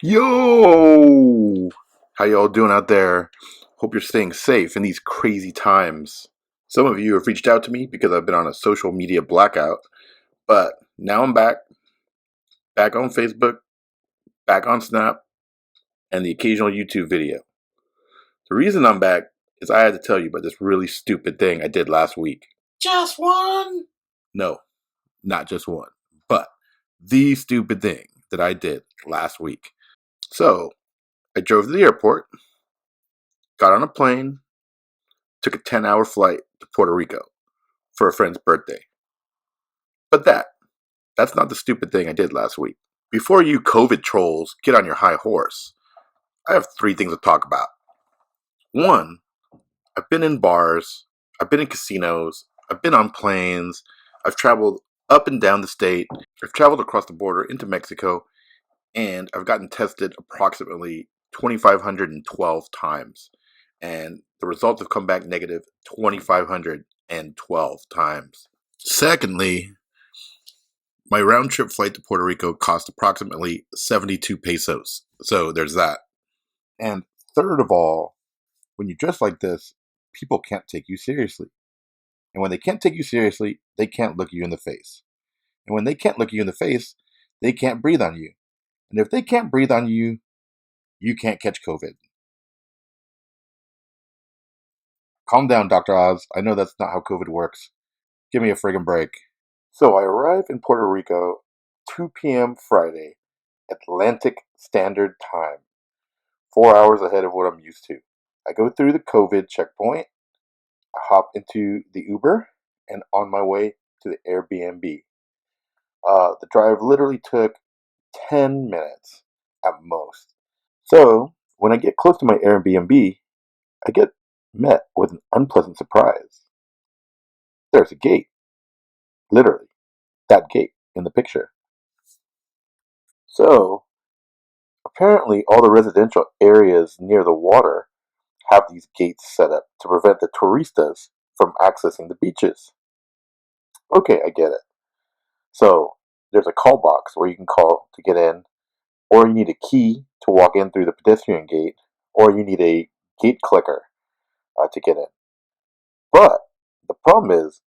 Yo! How y'all doing out there? Hope you're staying safe in these crazy times. Some of you have reached out to me because I've been on a social media blackout, but now I'm back on Facebook, back on Snap, and the occasional YouTube video. The reason I'm back is I had to tell you about this really stupid thing I did last week. Just one? No, not just one, but the stupid thing that I did last week. So, I drove to the airport, got on a plane, took a 10-hour flight to Puerto Rico for a friend's birthday. But that's not the stupid thing I did last week. Before you COVID trolls get on your high horse, I have 3 things to talk about. 1, I've been in bars, I've been in casinos, I've been on planes, I've traveled up and down the state, I've traveled across the border into Mexico, and I've gotten tested approximately 2,512 times. And the results have come back negative 2,512 times. Secondly, my round trip flight to Puerto Rico cost approximately 72 pesos. So there's that. And third of all, when you dress like this, people can't take you seriously. And when they can't take you seriously, they can't look you in the face. And when they can't look you in the face, they can't breathe on you. And if they can't breathe on you, you can't catch COVID. Calm down, Dr. Oz. I know that's not how COVID works. Give me a friggin' break. So I arrive in Puerto Rico 2 p.m. Friday, Atlantic Standard Time, 4 hours ahead of what I'm used to. I go through the COVID checkpoint, I hop into the Uber, and on my way to the Airbnb. The drive literally took 10 minutes at most. So when I get close to my Airbnb, I get met with an unpleasant surprise. There's a gate, literally, that gate in the picture. So apparently, all the residential areas near the water have these gates set up to prevent the turistas from accessing the beaches. Okay, I get it. So there's a call box where you can call to get in, or you need a key to walk in through the pedestrian gate, or you need a gate clicker to get in. But the problem is,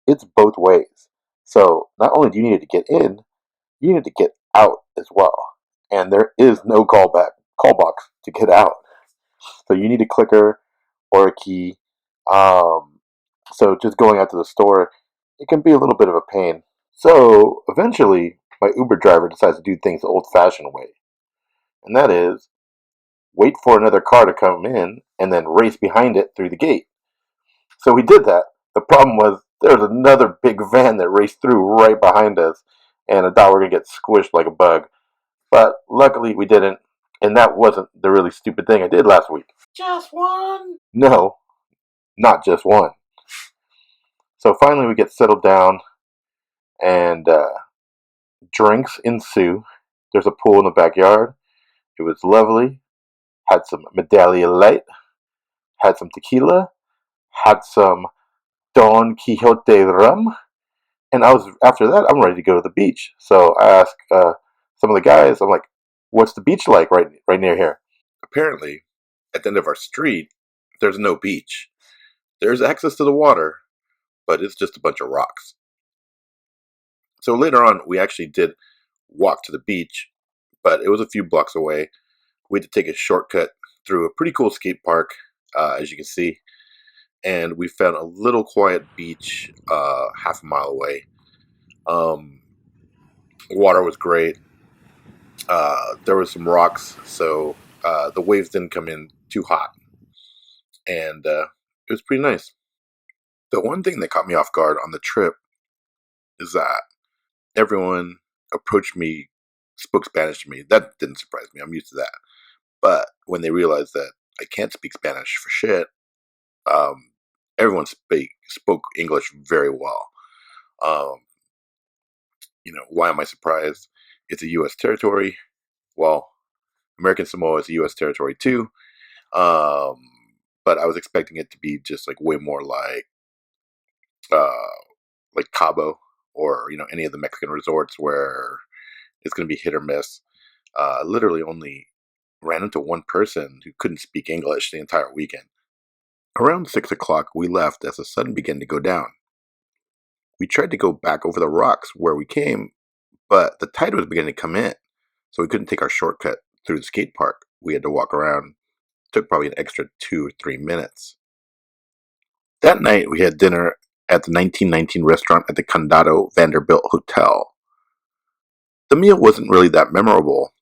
it's both ways. So not only do you need to get in, you need to get out as well. And there is no call box to get out. So you need a clicker or a key. So just going out to the store, it can be a little bit of a pain. So eventually, my Uber driver decides to do things the old-fashioned way, and that is wait for another car to come in and then race behind it through the gate. So we did that. The problem was there was another big van that raced through right behind us, and I thought we were gonna get squished like a bug. But luckily, we didn't, and that wasn't the really stupid thing I did last week. Just one? No, not just one. So finally, we get settled down, and drinks ensue. There's a pool in the backyard. It was lovely. Had some Medallia Light, had some tequila, had some Don Quixote rum, and I was after that I'm ready to go to the beach. So I asked some of the guys, I'm like, "What's the beach like right near here?" Apparently, at the end of our street, there's no beach. There's access to the water, but it's just a bunch of rocks. So later on, we actually did walk to the beach, but it was a few blocks away. We had to take a shortcut through a pretty cool skate park, as you can see, and we found a little quiet beach half a mile away. Um, Water was great. There was some rocks, so the waves didn't come in too hot, and it was pretty nice. The one thing that caught me off guard on the trip is that everyone approached me, spoke Spanish to me. That didn't surprise me. I'm used to that. But when they realized that I can't speak Spanish for shit, um, everyone spoke English very well. Um, why am I surprised? It's a U.S. territory. Well, American Samoa is a U.S. territory too. Um, but I was expecting it to be just like way more like Cabo or any of the Mexican resorts where it's going to be hit or miss. Literally only ran into one person who couldn't speak English the entire weekend. Around 6 o'clock, we left as the sun began to go down. We tried to go back over the rocks where we came, but the tide was beginning to come in, so we couldn't take our shortcut through the skate park. We had to walk around. It took probably an extra 2 or 3 minutes. That night, we had dinner at the 1919 restaurant at the Condado Vanderbilt Hotel. The meal wasn't really that memorable,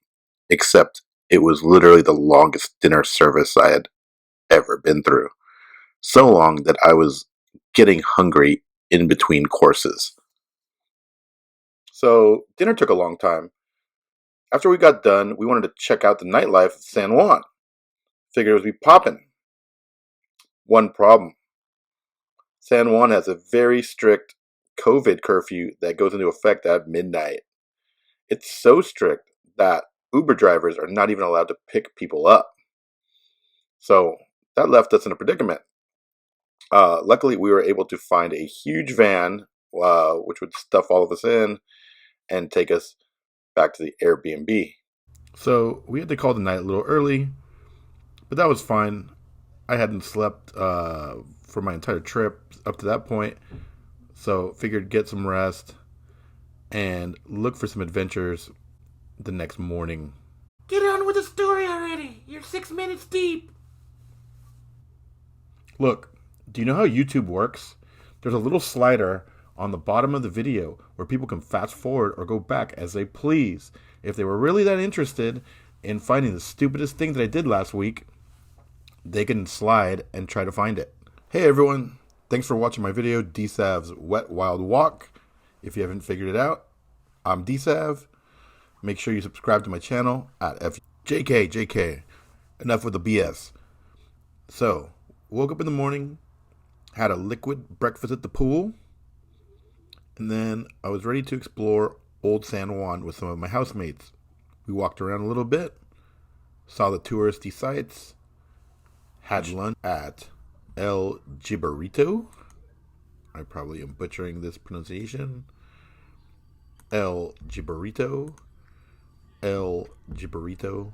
except it was literally the longest dinner service I had ever been through. So long that I was getting hungry in between courses. So, dinner took a long time. After we got done, we wanted to check out the nightlife of San Juan. Figured it was be poppin'. One problem. San Juan has a very strict COVID curfew that goes into effect at midnight. It's so strict that Uber drivers are not even allowed to pick people up. So that left us in a predicament. Luckily, we were able to find a huge van, which would stuff all of us in and take us back to the Airbnb. So we had to call the night a little early, but that was fine. I hadn't slept for my entire trip up to that point, so figured get some rest and look for some adventures the next morning. Get on with the story already. You're 6 minutes deep. Look, do you know how YouTube works? There's a little slider on the bottom of the video where people can fast forward or go back as they please. If they were really that interested in finding the stupidest thing that I did last week, they can slide and try to find it. Hey everyone, thanks for watching my video, DSav's Wet Wild Walk. If you haven't figured it out, I'm DSav. Make sure you subscribe to my channel at JK. Enough with the BS. So, woke up in the morning, had a liquid breakfast at the pool, and then I was ready to explore Old San Juan with some of my housemates. We walked around a little bit, saw the touristy sites, had lunch at El Jibarito. I probably am butchering this pronunciation. El Jibarito. El Jibarito.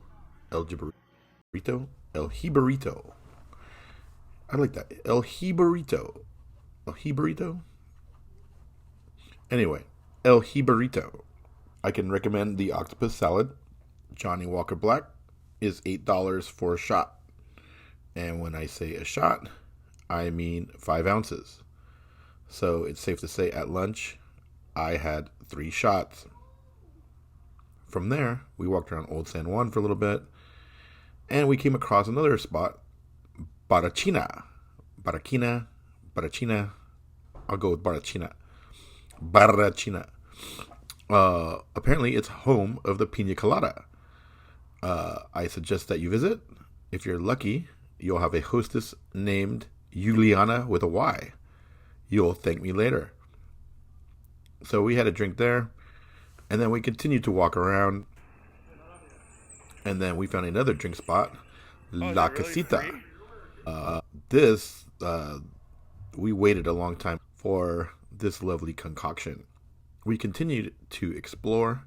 El Jibarito. El Jibarito. I like that. El Jibarito. El Jibarito? Anyway, El Jibarito. I can recommend the octopus salad. Johnny Walker Black is $8 for a shot. And when I say a shot, I mean 5 ounces. So it's safe to say at lunch, I had 3 shots. From there, we walked around Old San Juan for a little bit, and we came across another spot, Barachina. Barachina. I'll go with Barachina. Apparently, it's home of the Pina Colada. I suggest that you visit. If you're lucky, you'll have a hostess named Juliana with a Y. You'll thank me later. So we had a drink there, and then we continued to walk around, and then we found another drink spot, La Casita. We waited a long time for this lovely concoction. We continued to explore.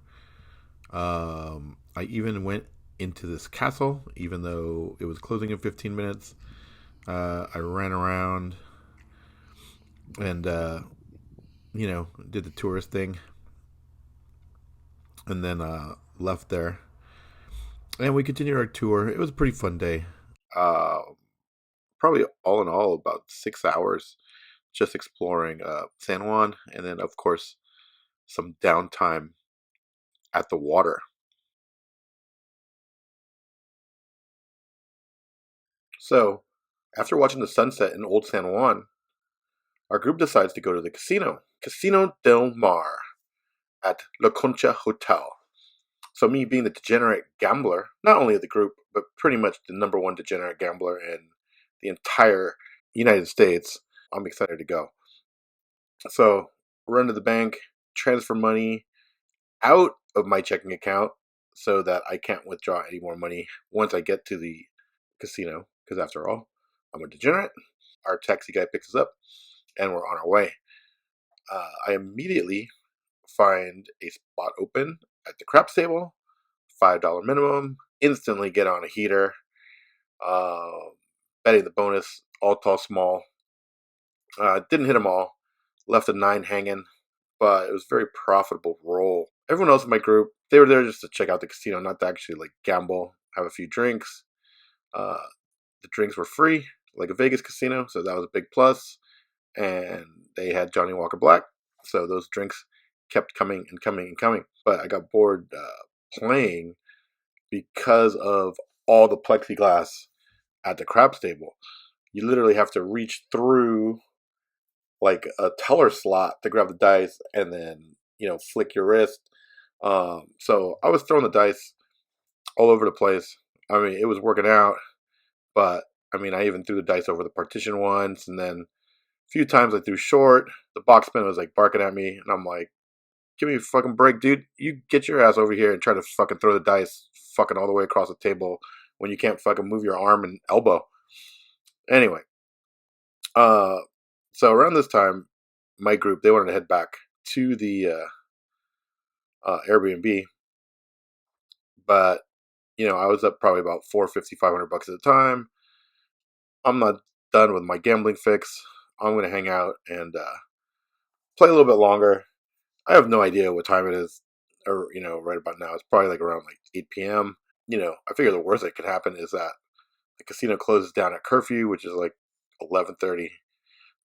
I even went into this castle, even though it was closing in 15 minutes. I ran around and, did the tourist thing. And then left there. And we continued our tour. It was a pretty fun day. Probably all in all about 6 hours just exploring San Juan. And then, of course, some downtime at the water. So, after watching the sunset in Old San Juan, our group decides to go to the Casino del Mar, at La Concha Hotel. So me being the degenerate gambler, not only of the group, but pretty much the number one degenerate gambler in the entire United States, I'm excited to go. So run to the bank, transfer money out of my checking account so that I can't withdraw any more money once I get to the casino, because after all, I'm a degenerate. Our taxi guy picks us up, and we're on our way. I immediately find a spot open at the craps table, $5 minimum. Instantly get on a heater. Uh, Betting the bonus, all tall, small. Didn't hit them all. Left a 9 hanging, but it was a very profitable roll. Everyone else in my group, they were there just to check out the casino, not to actually like gamble, have a few drinks. Uh, the drinks were free, like a Vegas casino, so that was a big plus. And they had Johnny Walker Black, so those drinks kept coming and coming and coming. But I got bored playing because of all the plexiglass at the craps table. You literally have to reach through like a teller slot to grab the dice and then, flick your wrist. So I was throwing the dice all over the place. I mean, it was working out, but I mean, I even threw the dice over the partition once, and then a few times I threw short. The boxman was like barking at me, and I'm like, give me a fucking break, dude. You get your ass over here and try to fucking throw the dice fucking all the way across the table when you can't fucking move your arm and elbow. Anyway, so around this time, my group, they wanted to head back to the Airbnb, but I was up probably about $450, $500 at the time. I'm not done with my gambling fix. I'm gonna hang out and play a little bit longer. I have no idea what time it is, or right about now. It's probably like around like 8 p.m. I figure the worst that could happen is that the casino closes down at curfew, which is like 11:30,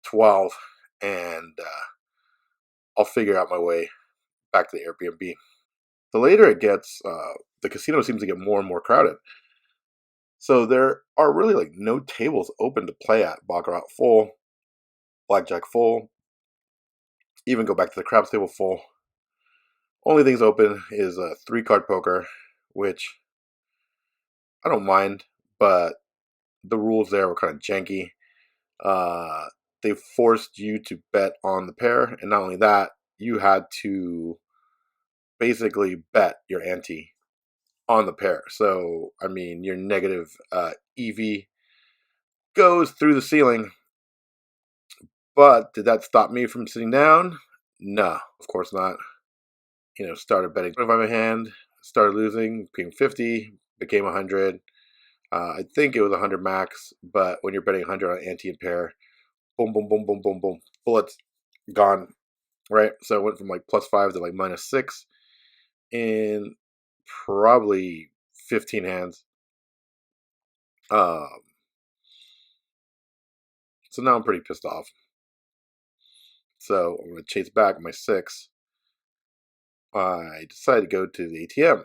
12, and I'll figure out my way back to the Airbnb. The later it gets, the casino seems to get more and more crowded. So there are really like no tables open to play at. Baccarat full, blackjack full, even go back to the craps table full. Only things open is 3-card poker, which I don't mind, but the rules there were kind of janky. They forced you to bet on the pair, and not only that, you had to basically bet your ante on the pair. So, I mean, your negative EV goes through the ceiling. But did that stop me from sitting down? No, of course not. Started betting 25 a hand, started losing, became 50, became 100. I think it was 100 max, but when you're betting 100 on ante and pair, boom, boom, boom, boom, boom, boom, bullets gone, right? So it went from like +5 to like -6 in probably 15 hands. So now I'm pretty pissed off. So I'm going to chase back my 6. I decided to go to the ATM.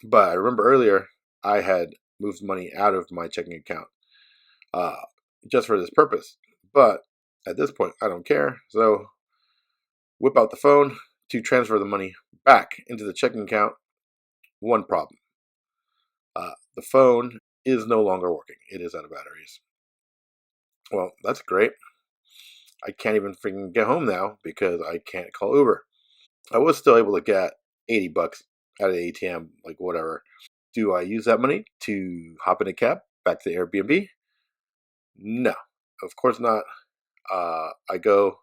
But I remember earlier I had moved money out of my checking account just for this purpose. But at this point, I don't care. So whip out the phone to transfer the money back into the checking account. One problem. The phone is no longer working. It is out of batteries. Well, that's great. I can't even freaking get home now because I can't call Uber. I was still able to get $80 out of the ATM, like whatever. Do I use that money to hop in a cab back to the Airbnb? No, of course not. I go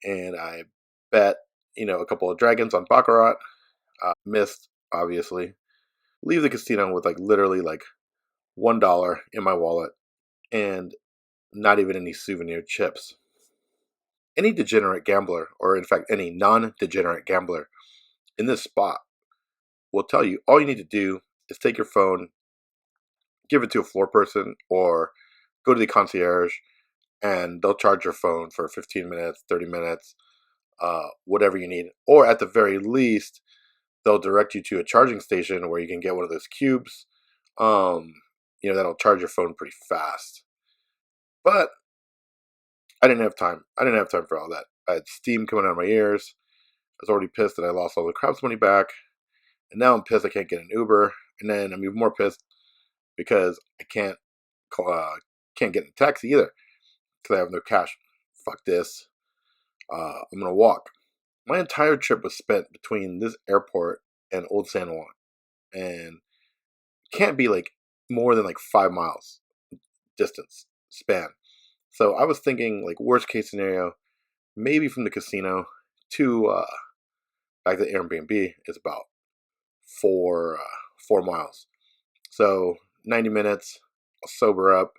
and I bet, a couple of dragons on Baccarat. Missed, obviously. Leave the casino with like literally like $1 in my wallet and not even any souvenir chips. Any degenerate gambler, or in fact, any non-degenerate gambler in this spot will tell you all you need to do is take your phone, give it to a floor person, or go to the concierge, and they'll charge your phone for 15 minutes, 30 minutes, whatever you need. Or at the very least, they'll direct you to a charging station where you can get one of those cubes. That'll charge your phone pretty fast. But I didn't have time. I didn't have time for all that. I had steam coming out of my ears. I was already pissed that I lost all the craps money back. And now I'm pissed I can't get an Uber. And then I'm even more pissed because I can't get in a taxi either because I have no cash. Fuck this. I'm going to walk. My entire trip was spent between this airport and Old San Juan. And can't be like more than like 5 miles distance span. So I was thinking like worst case scenario, maybe from the casino to back to Airbnb is about 4 miles. So 90 minutes, I'll sober up.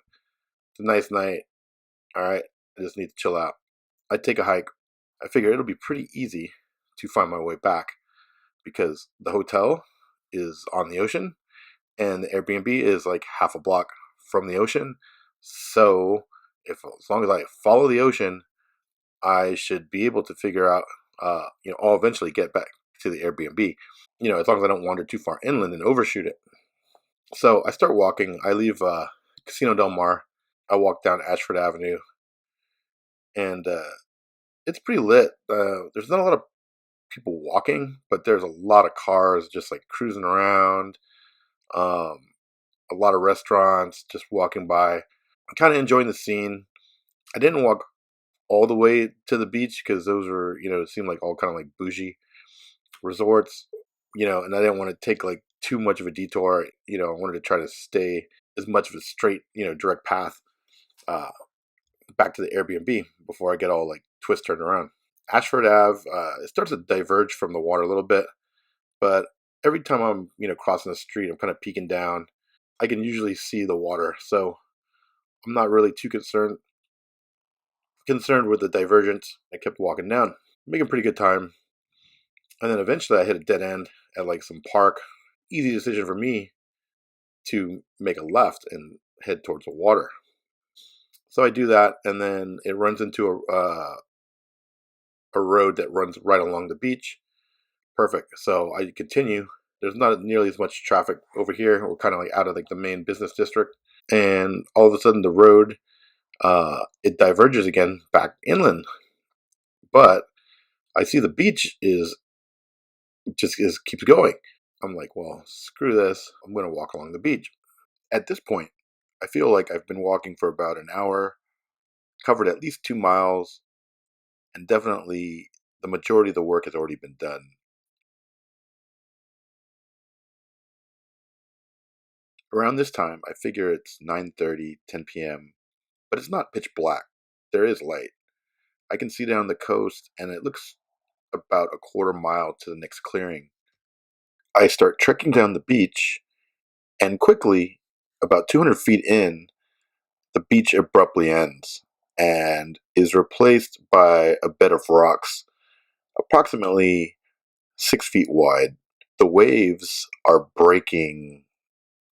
It's a nice night. All right, I just need to chill out. I take a hike. I figure it'll be pretty easy to find my way back because the hotel is on the ocean and the Airbnb is like half a block from the ocean. So if as long as I follow the ocean, I should be able to figure out. I'll eventually get back to the Airbnb. As long as I don't wander too far inland and overshoot it. So I start walking. I leave Casino Del Mar. I walk down Ashford Avenue, and it's pretty lit. There's not a lot of people walking, but there's a lot of cars just like cruising around. Um, a lot of restaurants just walking by. I'm kind of enjoying the scene. I didn't walk all the way to the beach because those were, it seemed like all kind of like bougie resorts, and I didn't want to take like too much of a detour. I wanted to try to stay as much of a straight, direct path uh, back to the Airbnb before I get all like turned around. Ashford Ave, it starts to diverge from the water a little bit, but every time I'm, crossing the street, I'm kind of peeking down. I can usually see the water, so I'm not really too concerned with the divergence. I kept walking down, making pretty good time, and then eventually I hit a dead end at like some park. Easy decision for me to make a left and head towards the water. So I do that, and then it runs into a road that runs right along the beach. Perfect. So I continue. There's not nearly as much traffic over here. We're kind of like out of like the main business district, and all of a sudden the road it diverges again back inland. But I see the beach is keeps going. I'm like, well, screw this. I'm going to walk along the beach. At this point, I feel like I've been walking for about an hour, covered at least 2 miles, and definitely the majority of the work has already been done. Around this time, I figure it's 9:30, 10 p.m., but it's not pitch black. There is light. I can see down the coast, and it looks about a quarter mile to the next clearing. I start trekking down the beach, and quickly, about 200 feet in, the beach abruptly ends and is replaced by a bed of rocks approximately 6 feet wide. The waves are breaking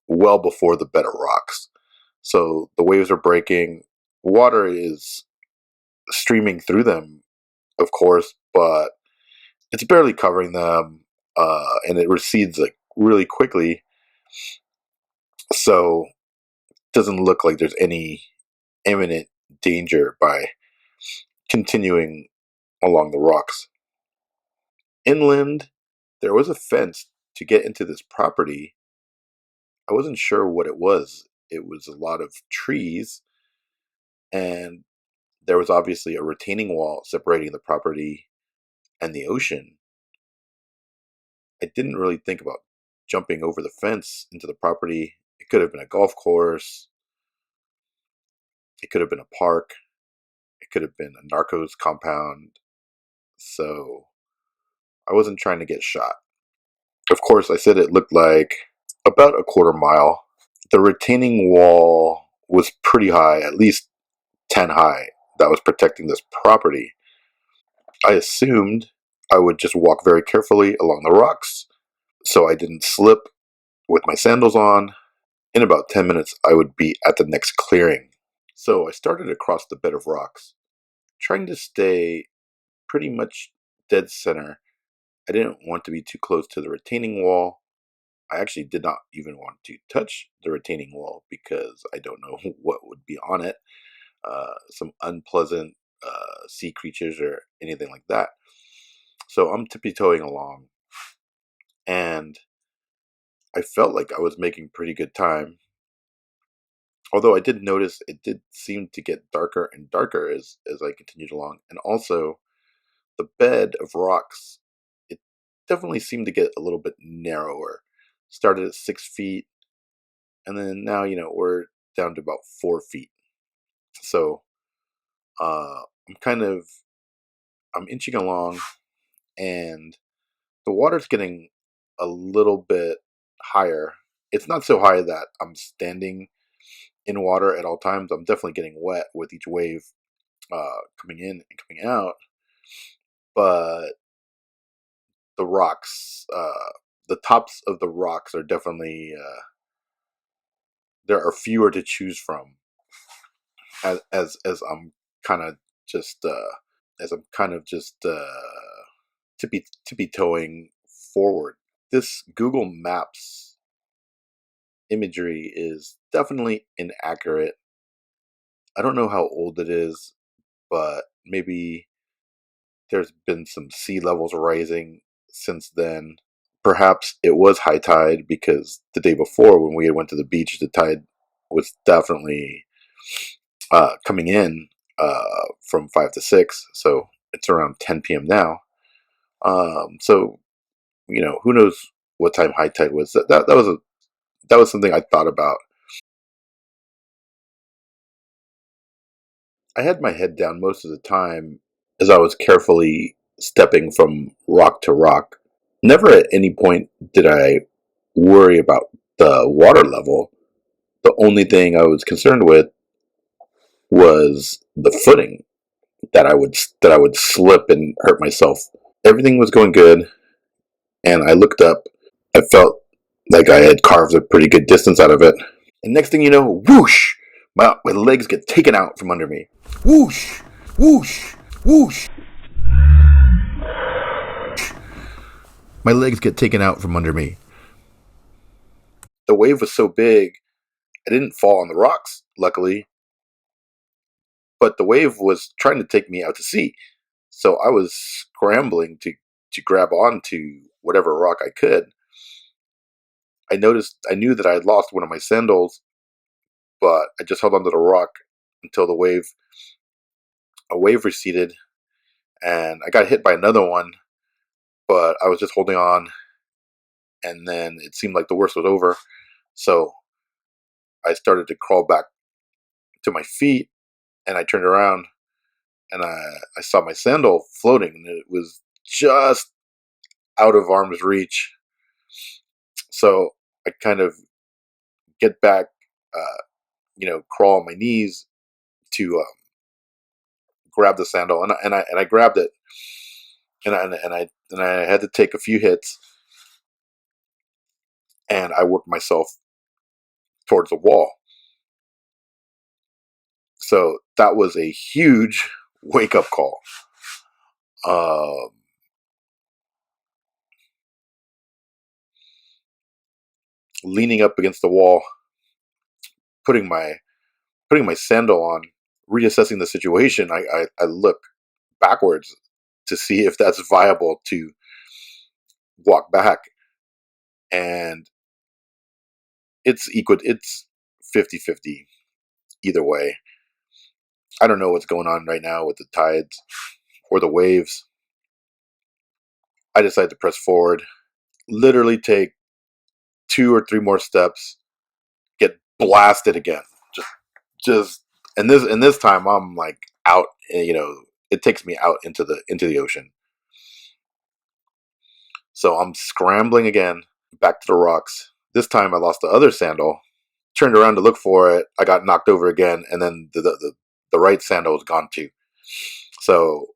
well before the bed of rocks. So the waves are breaking. Water is streaming through them, of course, but it's barely covering them, and it recedes like really quickly. So it doesn't look like there's any imminent danger by continuing along the rocks. Inland, there was a fence to get into this property. I wasn't sure what it was. It was a lot of trees, and there was obviously a retaining wall separating the property and the ocean. I didn't really think about jumping over the fence into the property. It could have been a golf course, it could have been a park, it could have been a narcos compound. So I wasn't trying to get shot. Of course, I said it looked like about a quarter mile. The retaining wall was pretty high, at least 10 high, that was protecting this property. I assumed I would just walk very carefully along the rocks so I didn't slip with my sandals on. In about 10 minutes, I would be at the next clearing. So I started across the bed of rocks, trying to stay pretty much dead center. I didn't want to be too close to the retaining wall. I actually did not even want to touch the retaining wall because I don't know what would be on it. Some unpleasant sea creatures or anything like that. So I'm tippy-toeing along, and I felt like I was making pretty good time. Although I did notice it did seem to get darker and darker as I continued along. And also, the bed of rocks, it definitely seemed to get a little bit narrower. Started at 6 feet, and then now, we're down to about 4 feet. So I'm I'm inching along, and the water's getting a little bit higher. It's not so high that I'm standing in water at all times. I'm definitely getting wet with each wave coming in and coming out. But the rocks, the tops of the rocks are definitely there are fewer to choose from as I'm kind of just tippy toeing forward. This Google Maps imagery is definitely inaccurate. I don't know how old it is, but maybe there's been some sea levels rising since then. Perhaps it was high tide because the day before when we went to the beach, the tide was definitely coming in from 5 to 6. So it's around 10 p.m. now. So who knows what time high tide was? That was something I thought about. I had my head down most of the time as I was carefully stepping from rock to rock. Never at any point did I worry about the water level. The only thing I was concerned with was the footing that I would slip and hurt myself. Everything was going good, and I looked up. I felt like I had carved a pretty good distance out of it. And next thing you know, whoosh! My legs get taken out from under me. Whoosh! Whoosh! Whoosh! My legs get taken out from under me. The wave was so big, I didn't fall on the rocks, luckily, but the wave was trying to take me out to sea. So I was scrambling to grab onto whatever rock I could. I knew that I had lost one of my sandals, but I just held onto the rock until a wave receded, and I got hit by another one, but I was just holding on, and then it seemed like the worst was over. So I started to crawl back to my feet, and I turned around, and I saw my sandal floating, and it was just out of arm's reach. So I kind of get back, crawl on my knees to grab the sandal, and I grabbed it, and I had to take a few hits, and I worked myself towards the wall. So that was a huge wake up call. Leaning up against the wall, putting my sandal on, reassessing the situation. I look backwards to see if that's viable to walk back, and it's 50-50 either way. I don't know what's going on right now with the tides or the waves. I decided to press forward, literally take 2 or 3 more steps, get blasted again. Just and this time I'm like out. It takes me out into the ocean. So I'm scrambling again back to the rocks. This time I lost the other sandal. Turned around to look for it. I got knocked over again, and then the right sandal was gone too. So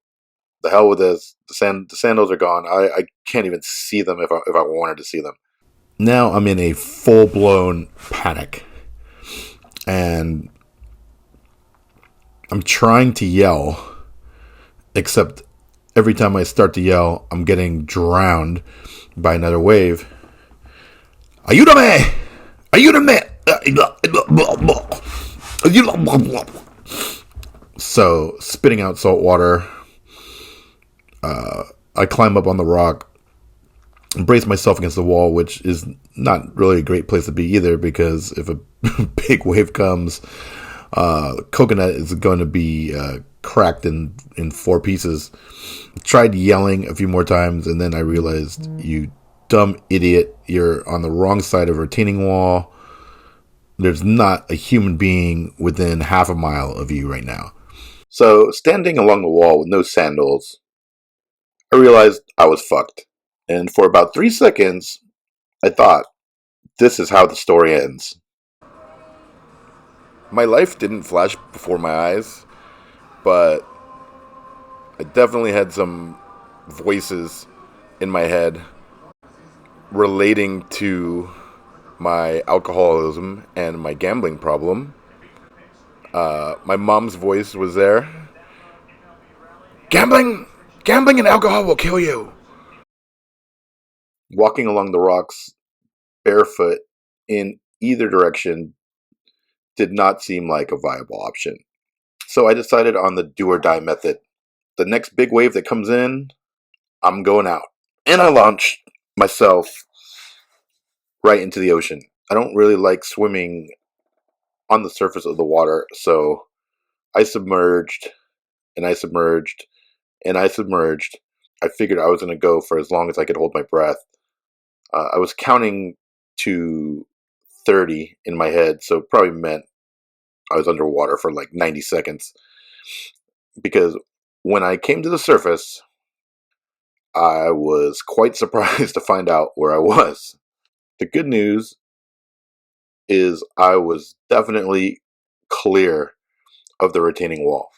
the hell with this. The sandals are gone. I can't even see them if I wanted to see them. Now I'm in a full blown panic, and I'm trying to yell, except every time I start to yell, I'm getting drowned by another wave. Ayúdame! Ayúdame! So, spitting out salt water, I climb up on the rock, brace myself against the wall, which is not really a great place to be either, because if a big wave comes, coconut is going to be cracked in 4 pieces. Tried yelling a few more times, and then I realized, you dumb idiot, you're on the wrong side of a retaining wall. There's not a human being within half a mile of you right now. So, standing along the wall with no sandals, I realized I was fucked. And for about 3 seconds, I thought, This is how the story ends. My life didn't flash before my eyes, but I definitely had some voices in my head relating to my alcoholism and my gambling problem. My mom's voice was there. Gambling and alcohol will kill you. Walking along the rocks barefoot in either direction did not seem like a viable option. So I decided on the do or die method. The next big wave that comes in, I'm going out. And I launched myself right into the ocean. I don't really like swimming on the surface of the water, so I submerged and I submerged and I submerged. I figured I was going to go for as long as I could hold my breath. I was counting to 30 in my head, so it probably meant I was underwater for like 90 seconds. Because when I came to the surface, I was quite surprised to find out where I was. The good news is I was definitely clear of the retaining wall.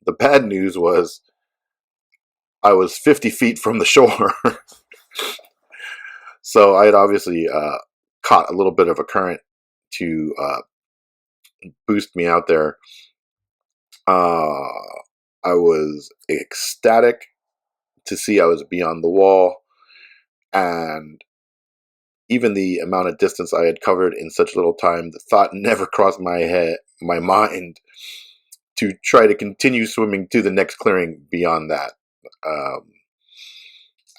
The bad news was I was 50 feet from the shore. So I had obviously caught a little bit of a current to boost me out there. I was ecstatic to see I was beyond the wall, and even the amount of distance I had covered in such little time, the thought never crossed my mind to try to continue swimming to the next clearing beyond that. Um,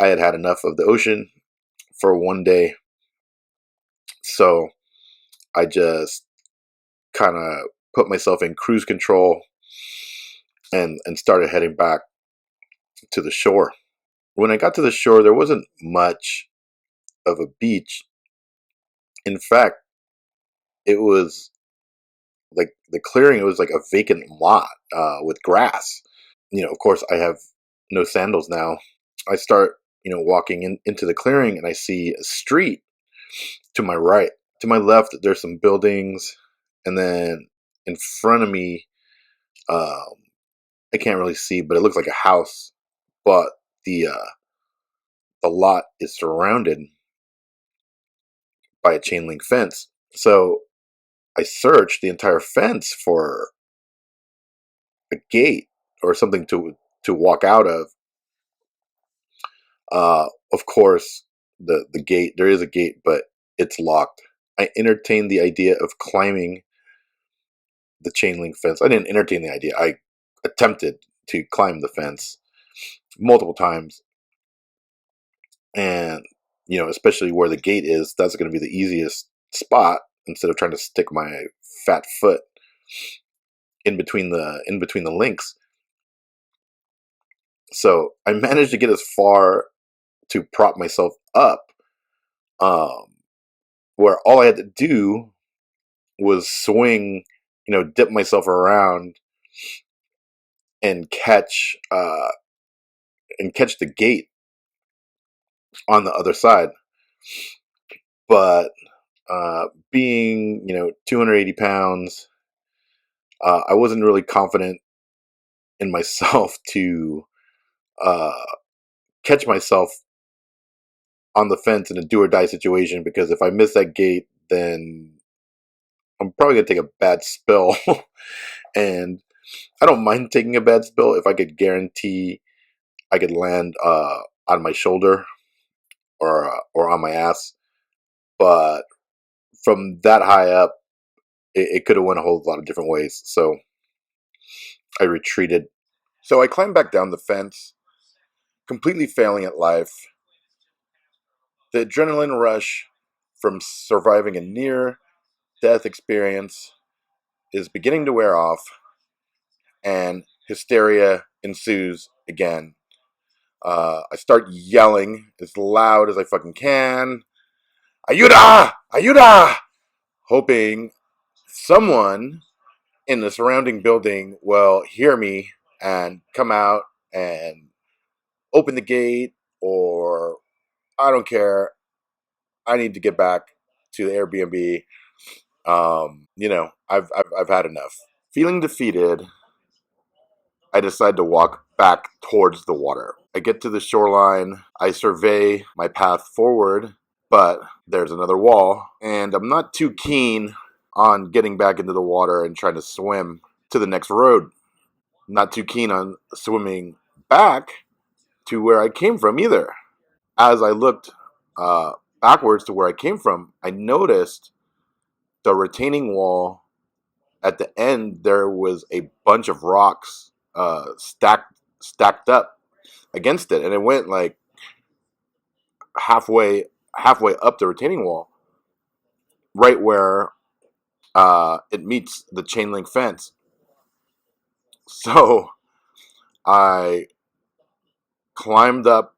I had had enough of the ocean for one day, so I just kind of put myself in cruise control and started heading back to the shore. When I got to the shore, there wasn't much of a beach. In fact, it was like the clearing. It was like a vacant lot with grass. Of course, I have no sandals now. I start, walking into the clearing, and I see a street to my right. To my left, there's some buildings, and then in front of me, um, I can't really see, but it looks like a house. But the lot is surrounded by a chain link fence. So I searched the entire fence for a gate or something to walk out of. Of course, the gate, there is a gate, but it's locked. I entertained the idea of climbing the chain link fence. I didn't entertain the idea. I attempted to climb the fence multiple times, and especially where the gate is, that's going to be the easiest spot instead of trying to stick my fat foot in between the links. So I managed to get as far to prop myself up, um, where all I had to do was swing, dip myself around and catch the gate on the other side. But being 280 pounds, I wasn't really confident in myself to uh, catch myself on the fence in a do or die situation, because if I miss that gate, then I'm probably gonna take a bad spill. And I don't mind taking a bad spill if I could guarantee I could land on my shoulder or on my ass. But from that high up, it could have went a whole lot of different ways. So I retreated. So I climbed back down the fence, completely failing at life. The adrenaline rush from surviving a near death experience is beginning to wear off, and hysteria ensues again. I start yelling as loud as I fucking can, "Ayuda! Ayuda!" hoping someone in the surrounding building will hear me and come out and open the gate, or I don't care. I need to get back to the Airbnb. I've had enough. Feeling defeated, I decide to walk back towards the water. I get to the shoreline. I survey my path forward, but there's another wall, and I'm not too keen on getting back into the water and trying to swim to the next road. Not too keen on swimming back to where I came from either. As I looked backwards to where I came from, I noticed the retaining wall. At the end, there was a bunch of rocks stacked up against it, and it went like halfway up the retaining wall, right where it meets the chain link fence. So I climbed up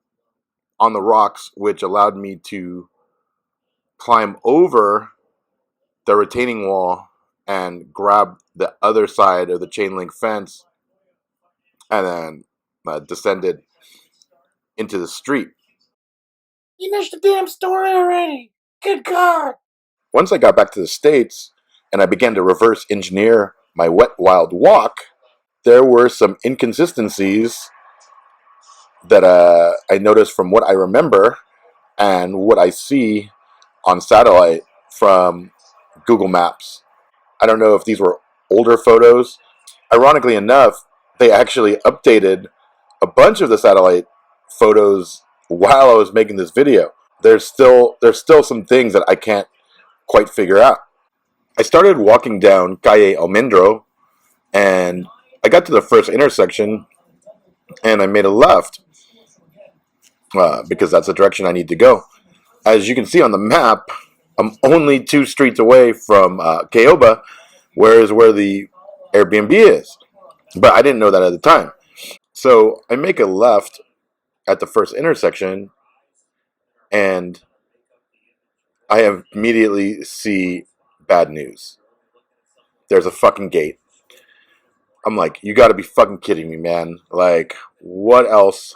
on the rocks, which allowed me to climb over the retaining wall and grab the other side of the chain link fence, and then descended into the street. Finish the damn story already. Good God. Once I got back to the States and I began to reverse engineer my wet wild walk, there were some inconsistencies that I noticed from what I remember and what I see on satellite from Google Maps. I don't know if these were older photos. Ironically enough, they actually updated a bunch of the satellite photos while I was making this video. There's still some things that I can't quite figure out. I started walking down Calle Almendro, and I got to the first intersection, and I made a left because that's the direction I need to go. As you can see on the map, I'm only 2 streets away from Cayoba, where the Airbnb is. But I didn't know that at the time. So I make a left at the first intersection, and I immediately see bad news. There's a fucking gate. I'm like, you gotta be fucking kidding me, man. Like, what else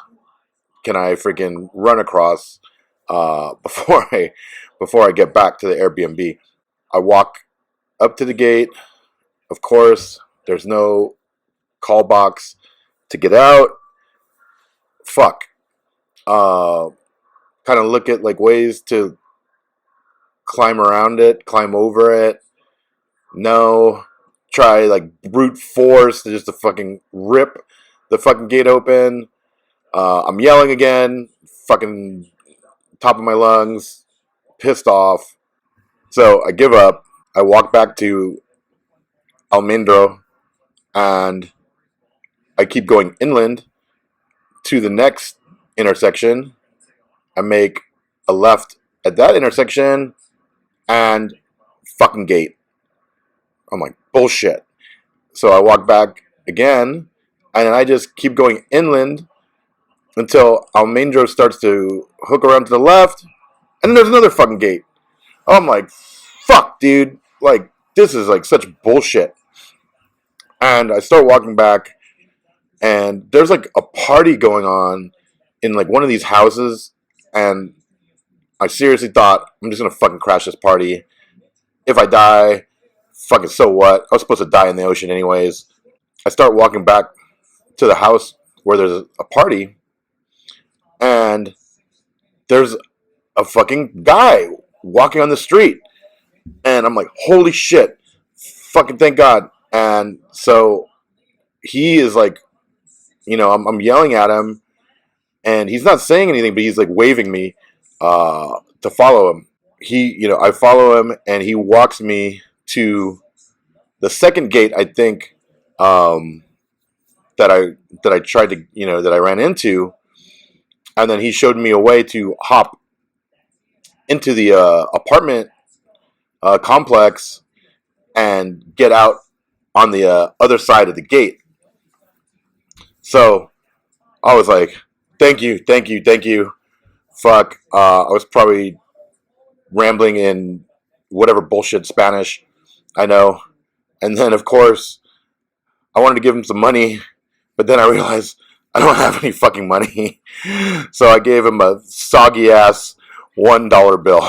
can I freaking run across before I get back to the Airbnb? I walk up to the gate. Of course, there's no call box to get out. Fuck. Kind of look at like ways to climb around it, climb over it. No. Try like brute force to just to fucking rip the fucking gate open. I'm yelling again, fucking top of my lungs, pissed off. So I give up. I walk back to Almendro, and I keep going inland to the next intersection. I make a left at that intersection, and fucking gate. I'm like, bullshit. So I walk back again, and I just keep going inland until Almendro starts to hook around to the left, and then there's another fucking gate. I'm like, fuck, dude. Like, this is like such bullshit. And I start walking back, and there's like a party going on in like one of these houses, and I seriously thought, I'm just gonna fucking crash this party. If I die, fucking so what? I was supposed to die in the ocean anyways. I start walking back to the house where there's a party, and there's a fucking guy walking on the street. And I'm like, holy shit. Fucking thank God. And so he is like, I'm yelling at him, and he's not saying anything, but he's like waving me to follow him. I follow him, and he walks me to the second gate, I think, that I tried to, that I ran into, and then he showed me a way to hop into the apartment complex and get out on the other side of the gate. So I was like, thank you, thank you, thank you. Fuck. I was probably rambling in whatever bullshit Spanish I know. And then, of course, I wanted to give him some money, but then I realized I don't have any fucking money. So I gave him a soggy ass $1 bill.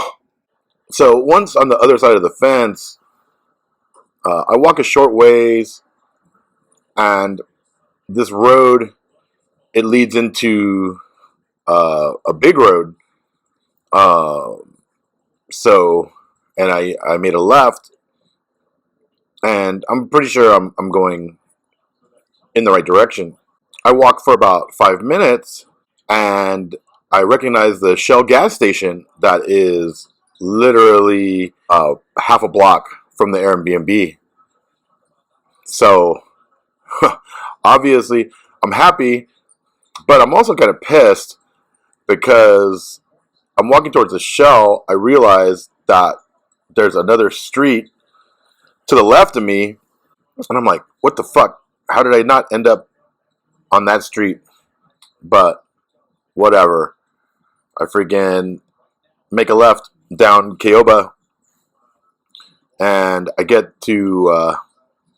So once on the other side of the fence, I walk a short ways, and this road, it leads into a big road. Uh, so, and I made a left, and I'm pretty sure I'm going in the right direction. I walk for about 5 minutes, and I recognize the Shell gas station that is literally half a block from the Airbnb. So obviously, I'm happy, but I'm also kind of pissed because I'm walking towards the Shell. I realize that there's another street to the left of me, and I'm like, what the fuck? How did I not end up on that street? But whatever. I freaking make a left down Kioba, and I get to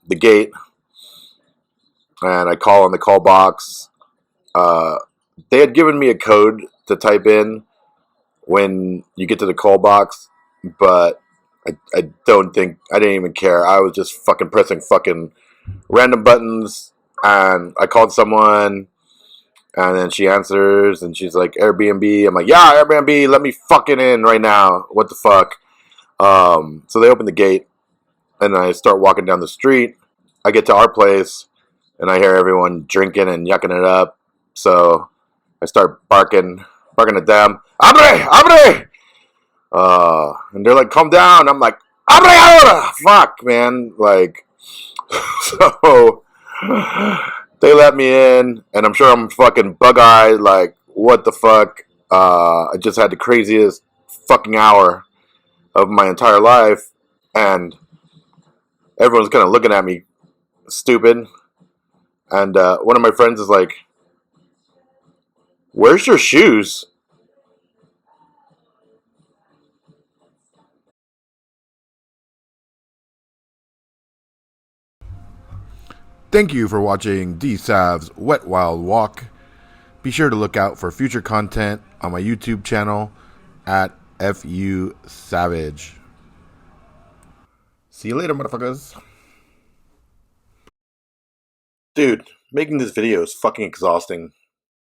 the gate, and I call on the call box. Uh, they had given me a code to type in when you get to the call box, but I don't think I didn't even care. I was just fucking pressing fucking random buttons, and I called someone, and then she answers, and she's like, Airbnb. I'm like, yeah, Airbnb, let me fucking in right now. What the fuck? So they open the gate, and I start walking down the street. I get to our place, and I hear everyone drinking and yucking it up. So I start barking at them. Abre! Abre! And they're like, calm down. I'm like, abre ahora! Fuck, man. Like, so they let me in, and I'm sure I'm fucking bug-eyed. Like, what the fuck? I just had the craziest fucking hour of my entire life, and everyone's kind of looking at me stupid. And one of my friends is like, where's your shoes? Thank you for watching DSav's Wet Wild Walk. Be sure to look out for future content on my YouTube channel at FU Savage. See you later, motherfuckers. Dude, making this video is fucking exhausting.